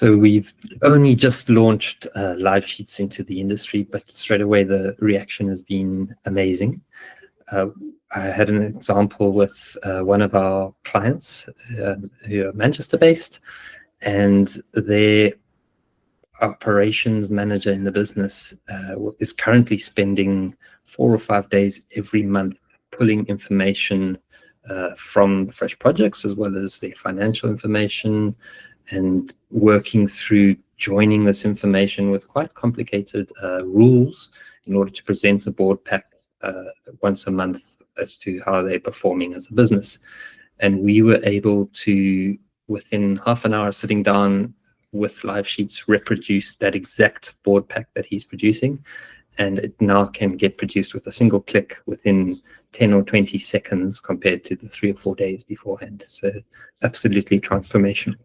So we've only just launched live sheets into the industry, but straight away the reaction has been amazing. I had an example with one of our clients who are Manchester-based, and their operations manager in the business is currently spending 4 or 5 days every month pulling information from fresh projects, as well as their financial information, and working through joining this information with quite complicated rules in order to present a board pack once a month as to how they're performing as a business. And we were able to, within half an hour sitting down with live sheets, reproduce that exact board pack that he's producing, and it now can get produced with a single click within 10 or 20 seconds compared to the 3 or 4 days beforehand. So absolutely transformational.